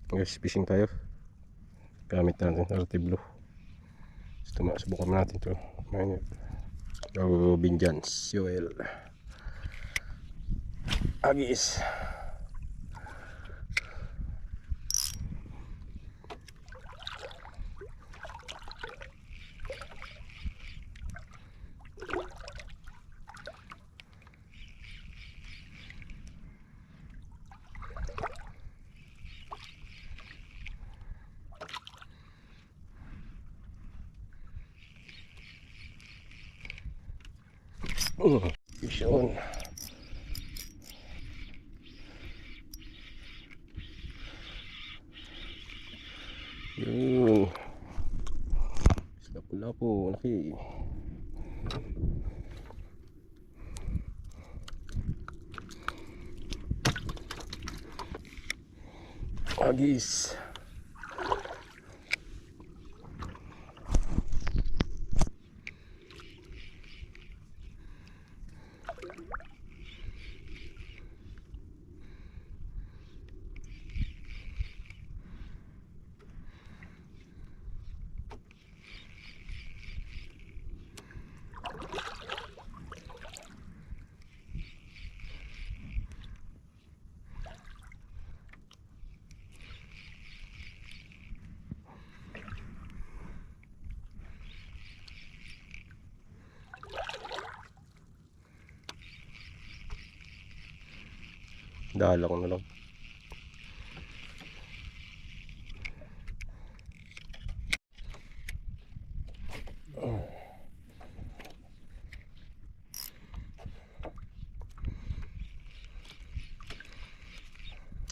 Guys, fishing tayo. Gamit natin RT Blue. Subukan natin ito. Binjans Joel Agis. Fish on. Yun. Lapu-lapu, laki. Agis. Dala ko na lang.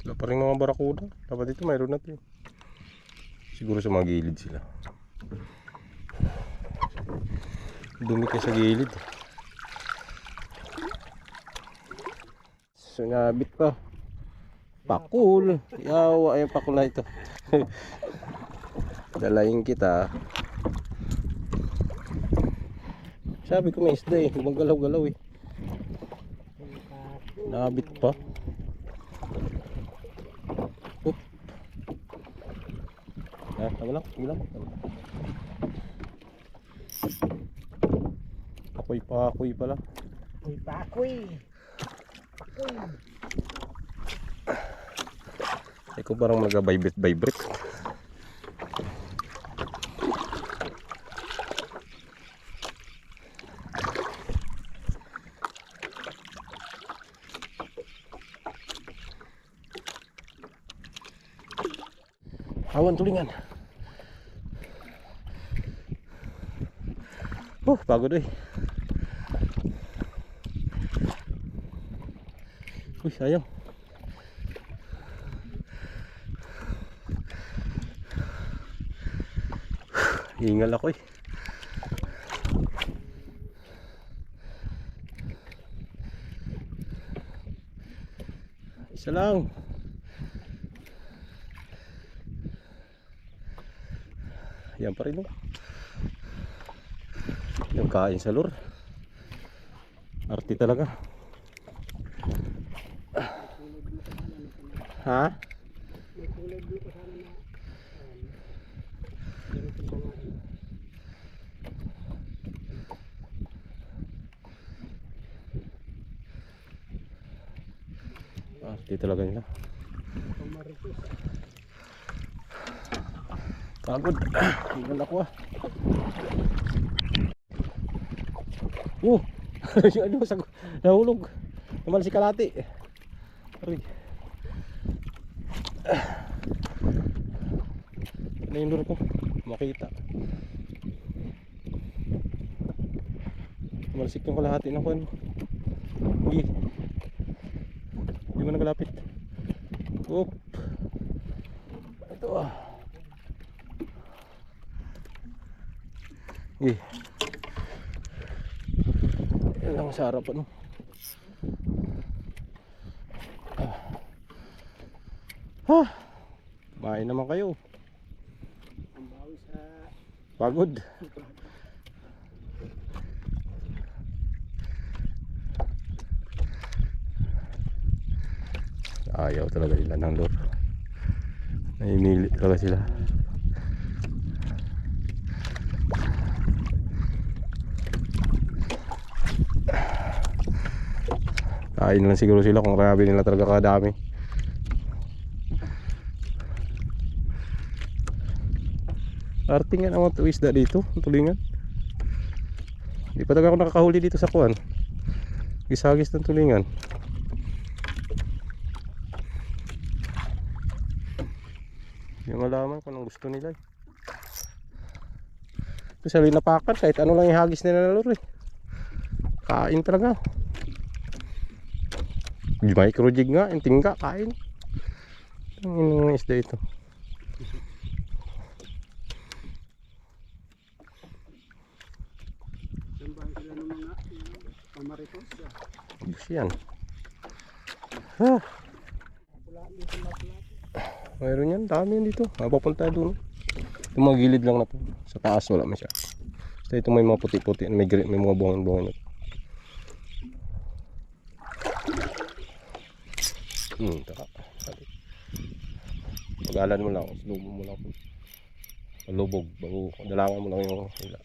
Wala pa rin mga barakuda. Dapat dito mayroon natin. Siguro sa mga gilid sila. Dumi ka sa gilid. Sunabit pa. Pakul. Yawa yung pakul na ito. Dalayin kita. Sabi ko may isda eh. Gumagalaw-galaw eh. Nabit pa. Oop. Tama lang. Akoy pala. Akoy. Ikaw parang nag-vibrate. Awan tulingan. Pagod eh. Uy, sayang. Hingal ako eh. Isa lang. Yan pa rin oh. Yung kain sa lure. Arti talaga. Ha? Arti talaga nila. Pagod. Tingnan ako ah. Ano sa nahulog. Naman si kalati. Aray. Ano yung lure ko? Makita. Malasik yung kalahati ng kuwan. Hindi mo nagalapit. Oop. Ito ah. Yan lang sa harapan. Kumain naman kayo. Pagod. Ayaw talaga nila ng lure. Naimili talaga sila. Kain lang siguro sila kung grabe nila talaga kadami. Arting nga naman ito isda dito, tulingan. Hindi pa talaga ako nakakahuli dito sa kuwan. Gisagis ng tulingan. Yung malaman kung anong gusto nila. Ito sa linapakan, kahit ano lang ihagis nila na lure. Kain talaga. Micro jig nga, yung tingga, kain. Ang mga isda ito. Sambahan sila ng mga pamaritos. Abos yan. Ah, Pula dito na pula. mayroon yan, dami yan dito. Mapapunta doon. Yung mga gilid lang na to. Sa taas wala masya. Basta ito may mga puti-puti, may mga buhangin-buhangin. Taka. Pag-alan mo lang, lubog mo lang. Lubog, bago dalangan mo lang yung sila.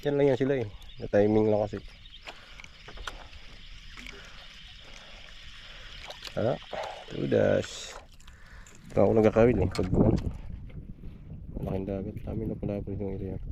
Yan lang yan sila eh. Na timing lang kasi. Tara, tudas. Ito ako nagkakawil eh. Pag malaking dagat, kami na pala po yung area ko.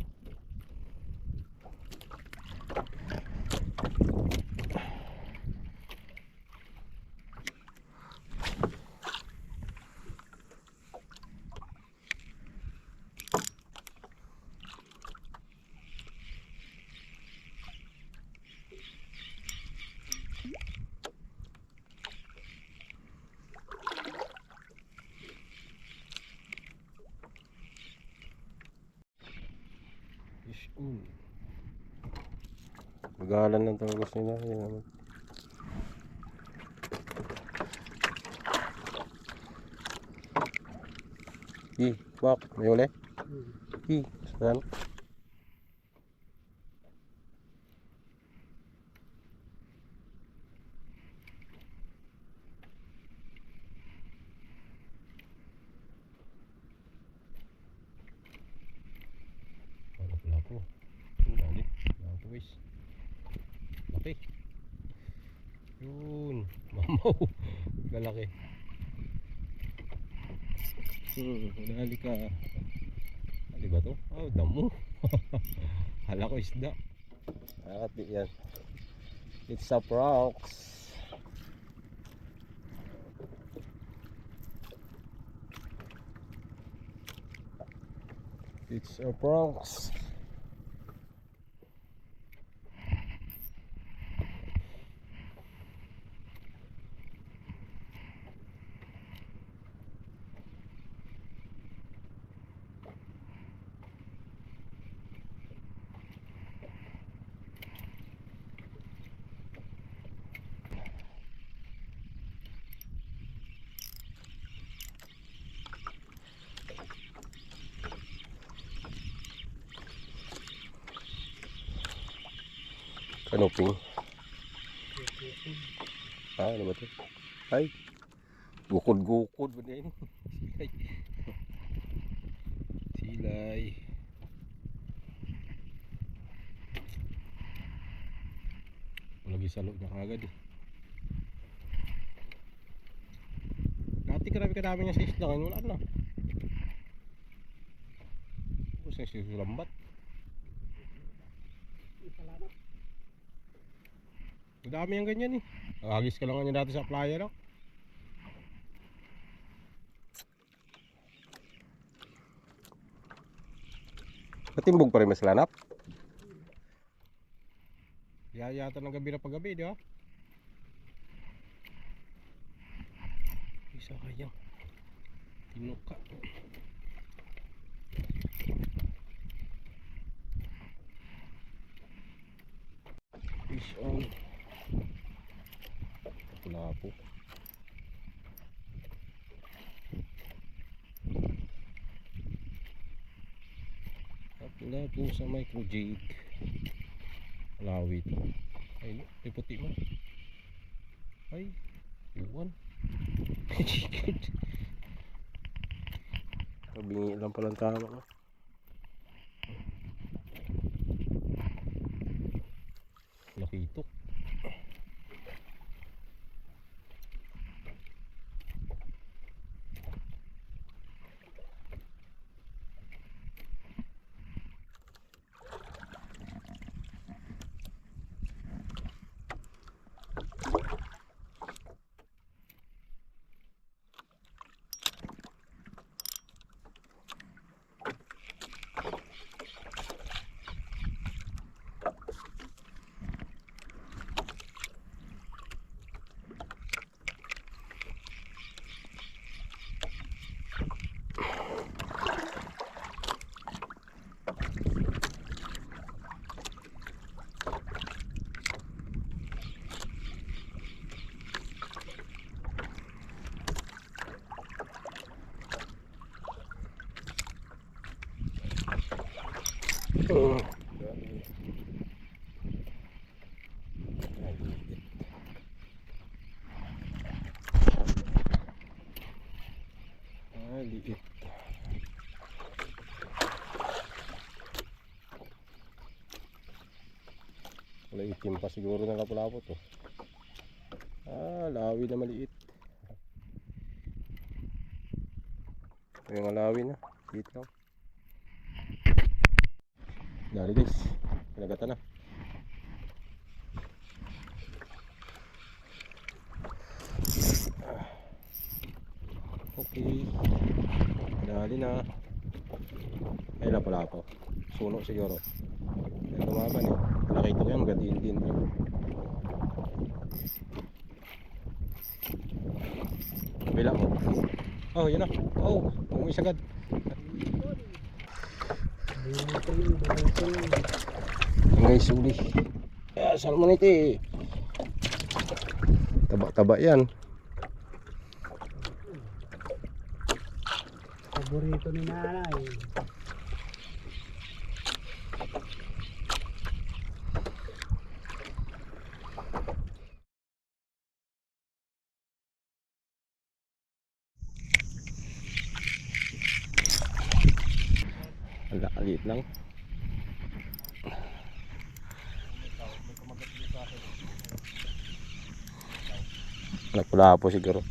Magalan ng tawagos nila. Yan naman. Wak, may uli? Saan? Lapo. Dali. Lapo guys. Laki. Yun. Mamaw. Galaki. Dali ka. Dali ba to? Oh, damo. Hala ko isda. At yan. It's a rocks. It's a rocks. Kanoping. Ano ba ito? Ay, gukod-gukod ba din? Silay. Silay. Lagi salo niya kagad eh. Dati karami niya sa isla ngayon wala na. Tapos yung sisulambat. Madami yung ganyan eh. Agis ka lang ganyan dati sa playa no? Matimbog pa rin mas lanap. Yayata ng gabi na paggabi di ba? Isa kaya tinuka. Fish on. Wala po. Wala po sa micro jig. Lawit. Ay, may puti mo. Ay, iwan. Chicken. Bingi lang palang tama ko. Nakitok. Liit. Wala itim pa siguro ng lapu-lapu to. Lawi na maliit. Yung lawi na. Liit lang. Dari guys. Pinagatan na. Okay. Dali na. Ay lapu-lapu. Suno siguro. Ay tumaban eh. Nakita ko yan. Magatiin-tin. Bila mo. Oh, yun na. Oh, umis agad. Guys, uli. Salmonite. Taba-taba yan. Paborito ni nanay. Liit lang. Lapu-lapu siguro.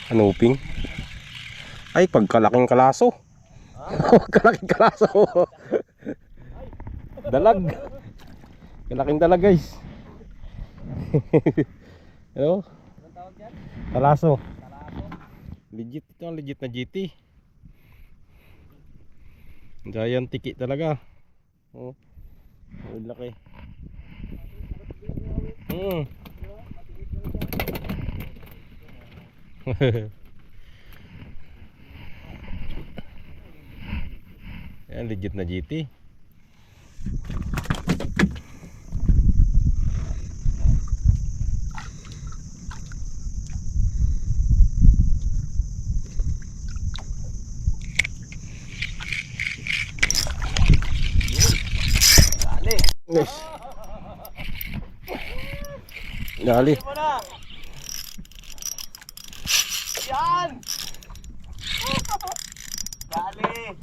Anuping. Ay, pagkalaking kalaso. Pagkalaking kalaso. Dalag. Kalaking dalag guys. Ano? Anong tawag dyan? Kalaso. Kalaso. Legit ito, legit na GT. Giant tiki talaga. Oh. Ang laki. Yan, legit na GT. Nice. Dali. Yan! Dali!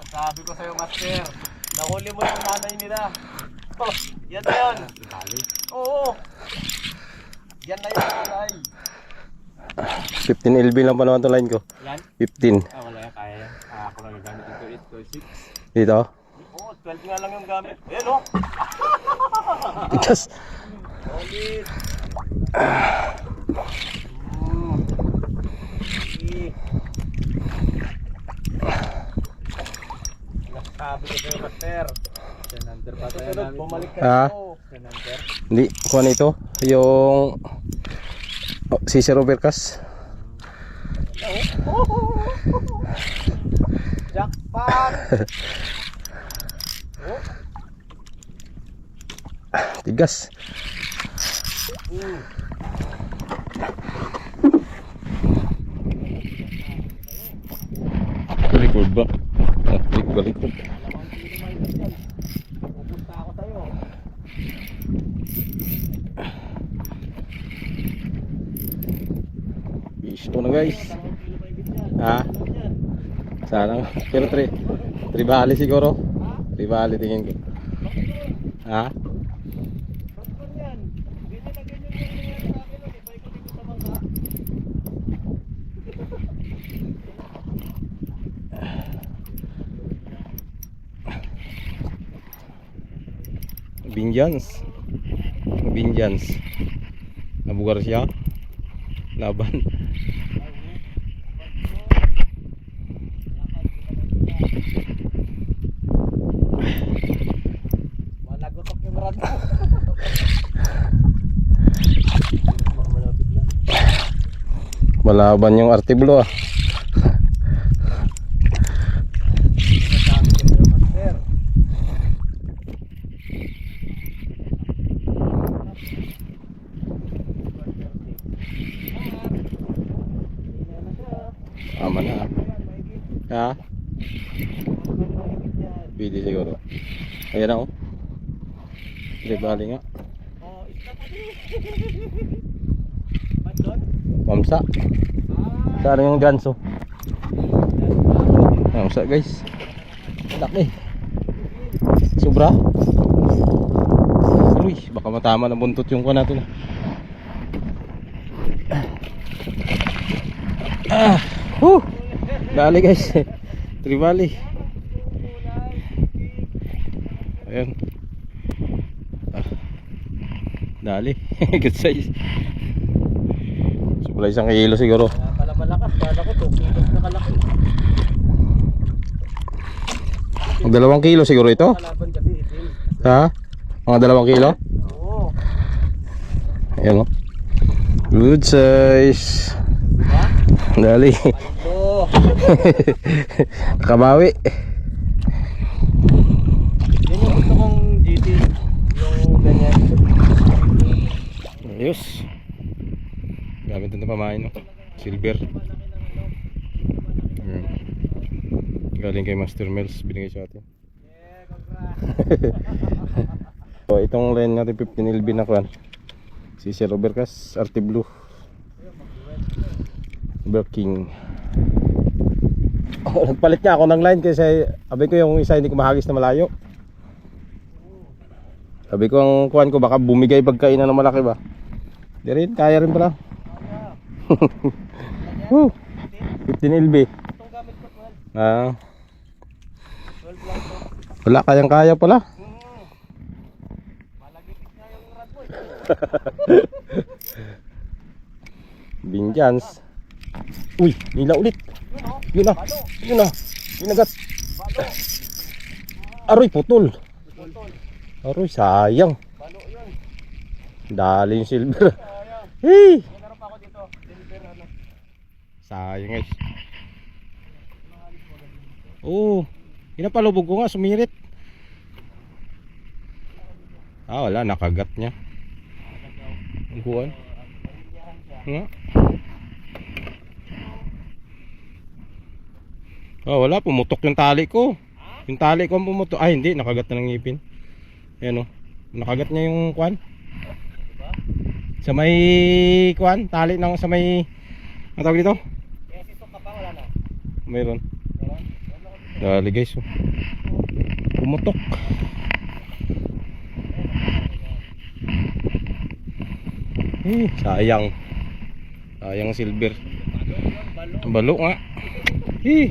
Sabi ko sa'yo, master. Nahuli mo yung nanay nila. Oh, yan na yun. Dali? Oo. Yan na yun, nanay. 15 LB lang pa naman ito line ko. Yan? 15. Wala yan, kaya yan. Ako lang gagamit ito, 8 to 6. Dito. Oo, 12 nga lang yung gamit. Ayan o. Just. Solid. Nasabi ko sa'yo, master. Senanter pa tayo namin. Bumalik ka ito. Senanter. Hindi, kuha na ito. Yung CC Robercas. Jackpot! Tigas. Record ba? Balik. Pupunta ako sa'yo. Fish to na guys. Ha? Sana. Pero tribali siguro. Tribali tingin ko. Ha? Binjans nabugar siya laban. Malagotok yung rad. Malaban yung artiblo ah. Aman na. Ha? Pwede siguro. Ayan na oh. Tribali nga. Oh, isda pa din. Bandon? Mamsa. Saan yung ganso? Mamsa guys. Laki. Sobra. Uy, baka matama na buntot yung kuha natin. Dali guys. Tribali. Ayan. Dali. Good size. Sobra 1 kilo siguro. Kaya pala malakas. Kala ko 2 kilos na kalaki. Mag 2 kilo siguro ito. Kalaban kasi itim. Ha? Mga 2 kilo? Oo. Ayan o. Good size. Ha? Dali. Oo. Nakabawi. Yan yung gusto kong GT. Yung ganyan. Ayos. Gamit ito pamain no. Silver. Ayan. Galing kay Master Mel's, binigay sa atin. Yeah, congrats. So itong line natin 15 LB na kwan. Si Sir Obercas, Arte Blue. King. Oh, nagpalit niya ako ng line kasi sabi ko yung isa hindi ko mahagis na malayo. Sabi ko ang kuhan ko baka bumigay pagkainan ng malaki ba. Di rin, kaya rin pala. 15 LB. Itong gamit ko 12. 12 Ah, lang to. wala kayang kaya pala. Malagipit nga yung rad mo eh. Binjans. Uy, nila ulit. Yun na. Yun na. Ginagat. Aroy, putol. Aroy, sayang. Balo yun. Dali yung silver. Sayang. Hey! Meron pa ako dito. Silver ano. Sayang guys. Oo. Pinapalubog ko nga, sumirit. Ah, wala, nakagat niya. Ang kuhan. Nga. Oh, wala, pumutok yung tali ko. Yung tali ko ang pumutok. Ay, hindi, nakagat na ng ngipin. Ayan o. Nakagat niya yung kuhan. Sa may kuhan, tali ng sa may ano tawag dito? Kaya sisok ka pa, wala na. Mayroon. Meron? Dali guys. Oh. Pumutok. Sayang. Sayang silver. Balo nga.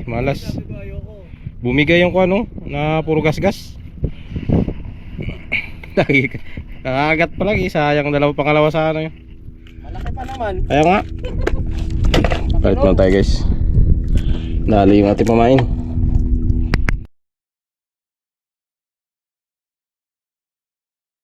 Malas. Sabi ko ayoko. Bumigay yung ano na puro gas-gas. Nakagat pa lang sayang pangalawa sa ano yun. Malaki pa naman. Kaya nga. Balik na tayo guys. Dali yung ating pamain.